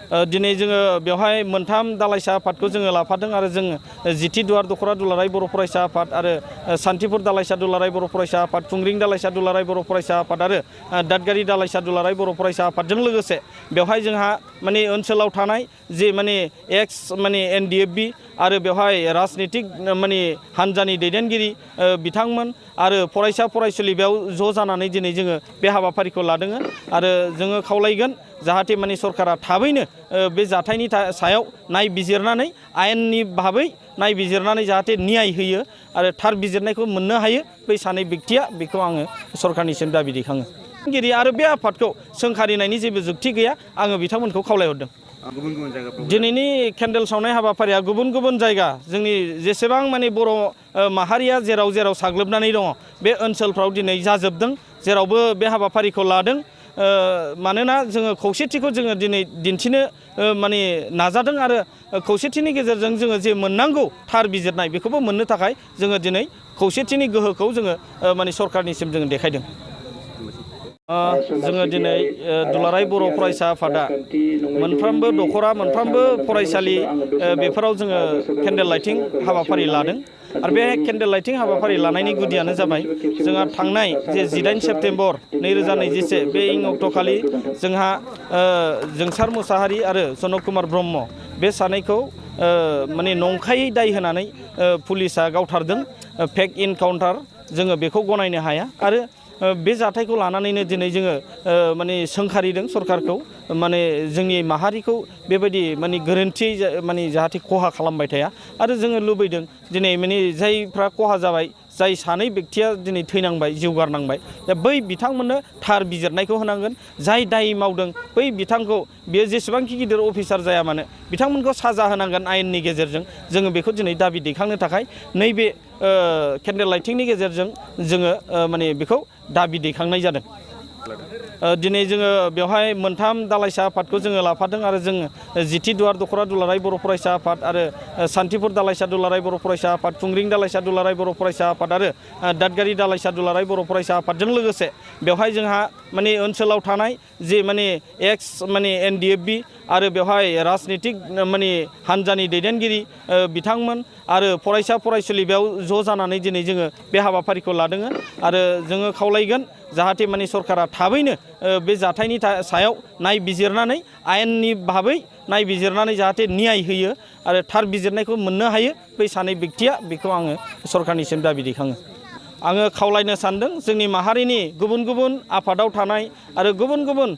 दिनै जोङो बेवहाय मोनथाम दालाइसा आफादखौ जोङो लाफादों आरो जों जिथि दुवार दख'रा दुलाराय बर' फरायसा आफाद आरो सान्थिफुर दालाइसा दुलाराय बर' फरायसा आफाद खुंग्रिं दालाइसा दुलाराय बर' फरायसा आफाद आरो दादगारि दालाइसा दुलाराय बर' फरायसा आफादजों लोगोसे बेवहाय जोंहा माने ओनसोलाव थानाय जे माने एक्स माने NDFB आरो बेवहाय राजनितिक माने हानजानि दैदेनगिरि बिथांमोन आरो फरायसा फरायसुलि बेयाव ज' जानानै दिनै जोङो बे हाबाफारिखौ लादों आरो जोङो खावलायगोन जाहाथे माने सरकारा थाबैनो बे जाथायनि सायाव नायबिजिरनानै आयेननि भाबै नायबिजिरनानै जाहाथे न्याय होयो आरो थार बिजिरनायखौ मोननो हायो बै सानै व्यक्तिया बेखौ आङो सरकारनिसिम दाबि दैखाङो आरो बे आफादखौ सोंखारिनायनि जेबो जुक्ति गैया आङो बिथांमोनखौ खावलायहरदों। दिनैनि केन्डेल सावनाय हाबाफारिया गुबुन गुबुन जायगा जोंनि जेसेबां माने बर' माहारिया जेराव जेराव साग्लोबनानै दङ बे ओनसोलफ्राव दिनै जाजोबदों जेरावबो बे हाबाफारिखौ लादों मानोना जोङो खौसेथिखौ जोङो दिनै दिन्थिनो माने नाजादों आरो खौसेथिनि गेजेरजों जोङो जे मोननांगौ थार बिजिरनाय बेखौबो मोननो थाखाय जोङो दिनै खौसेथिनि गोहोखौ जोङो माने सरकारनिसिम जोङो देखायदों। जोङो दिनै दुलाराय बर' फरायसा आफादा मोनफ्रोमबो दख'रा मोनफ्रोमबो फरायसालि बेफोराव जोङो केन्डेल लाइटिं हाबाफारि लादों आरो बे केन्डेल लाइटिं हाबाफारि लानायनि गुदियानो जाबाय जोंहा थांनाय जे 18 सेप्तेम्बर 2021 बे अक्ट'खालि जोंहा जोंसार मुसाहारि आरो जनक कुमार ब्रह्म बे सानैखौ माने नंखायै दाय होनानै पुलिसा गावथारदों फेक इनकाउन्टार जोङो बेखौ गनायनो हाया आरो बे जाथायखौ लानानैनो दिनै जोङो माने सोंखारिदों सरकारखौ माने जोंनि माहारिखौ बेबायदि माने गोरोन्थि माने जाहाथे खहा खालामबाय थाया आरो जोङो लुबैदों दिनै माने जायफ्रा खहा जाबाय जाय सानै व्यक्तिया दिनै थैनांबाय जिउ गारनांबाय दा बै बिथांमोननो थार बिजिरनायखौ होनांगोन जाय दाय मावदों बै बिथांखौ बियो जेसेबांखि गिदिर अफिसार जाया मानो बिथांमोनखौ साजा होनांगोन आयेननि गेजेरजों जोङो बेखौ दिनै दाबि दैखांनो थाखाय नैबे केन्डेल लाइटिंनि गेजेरजों जोङो माने बेखौ दाबि दैखांनाय जादों। दिनै जोङो बेवहाय मोनथाम दालाइसा आफादखौ जोङो लाफादों आरो जों जिथि दुवार दख'रा दुलाराय बर' फरायसा आफाद आरो सान्थिफुर दालाइसा दुलाराय बर' फरायसा आफाद खुंग्रिं दालाइसा दुलाराय बर' फरायसा आफाद आरो दादगारि दालाइसा दुलाराय बर' फरायसा आफादजों लोगोसे बेवहाय जोंहा माने ओनसोलाव थानाय जे माने एक्स माने NDFB आरो बेवहाय राजनितिक माने हानजानि दैदेनगिरि बिथांमोन आरो फरायसा फरायसुलि बेयाव ज' जानानै दिनै जोङो बे हाबाफारिखौ लादों आरो जोङो खावलायगोन जाहाथे माने सरकारा थाबैनो बे जाथायनि सायाव नायबिजिरनानै आयेननि भाबै नायबिजिरनानै जाहाथे न्याय होयो आरो थार बिजिरनायखौ मोननो हायो बै सानै व्यक्तिया बेखौ आङो सरकारनिसिम दाबि दैखाङो। आङो खावलायनो सानदों जोंनि माहारिनि गुबुन गुबुन आफादाव थानाय आरो गुबुन गुबुन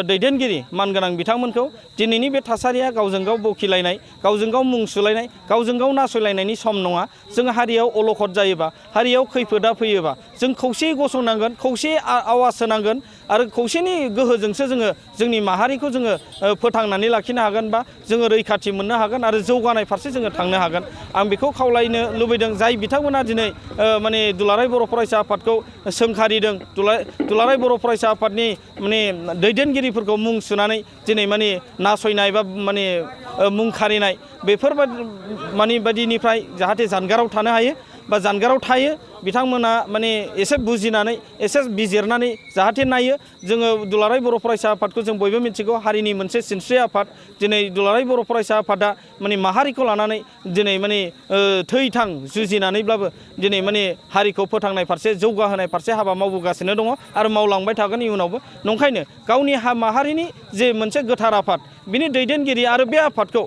दैदेनगिरि मानगोनां बिथांमोनखौ दिनैनि बे थासारिया गावजों गाव बखिलायनाय गावजों गाव मुं सुलायनाय गावजों गाव नासयलायनायनि सम नङा जों हारियाव अलखद जायोबा हारियाव खैफोदा फैयोबा जों खौसेयै गसंनांगोन खौसेयै आवाज होनांगोन आरो खौसेनि गोहोजोंसो जोङो जोंनि माहारिखौ जोङो फोथांनानै लाखिनो हागोन बा जोङो रैखाथि मोननो हागोन आरो जौगानाय फारसे जोङो थांनो हागोन आं बेखौ खावलायनो लुबैदों जाय बिथांमोना दिनै माने दुलाराय बर' फरायसा आफादखौ सोंखारिदों दुलाराय बर' फरायसा आफादनि माने दैदेनगिरिफोरखौ मुं सुनानै दिनै माने नासयनाय बा माने मुं खारिनाय बेफोरबायदि बायदिनिफ्राय जाहाथे जानगाराव थानो हायो बा जानगाराव थायो बिथांमोना माने एसे बुजिनानै एसे बिजिरनानै जाहाथे नायो जोङो दुलाराय बर' फरायसा आफादखौ जों बयबो मिथिगौ हारिनि मोनसे सिनस्रि आफाद दिनै दुलाराय बर' फरायसा आफादा माने माहारिखौ लानानै दिनै माने थै-थां जुजिनानैब्लाबो दिनै माने हारिखौ फोथांनाय फारसे जौगाहोनाय फारसे हाबा मावबोगासिनो दङ आरो मावलांबाय थागोन इयुनावबो नंखायनो गावनि माहारिनि जे मोनसे गोथार आफाद बिनि दैदेनगिरि आरो बे आफादखौ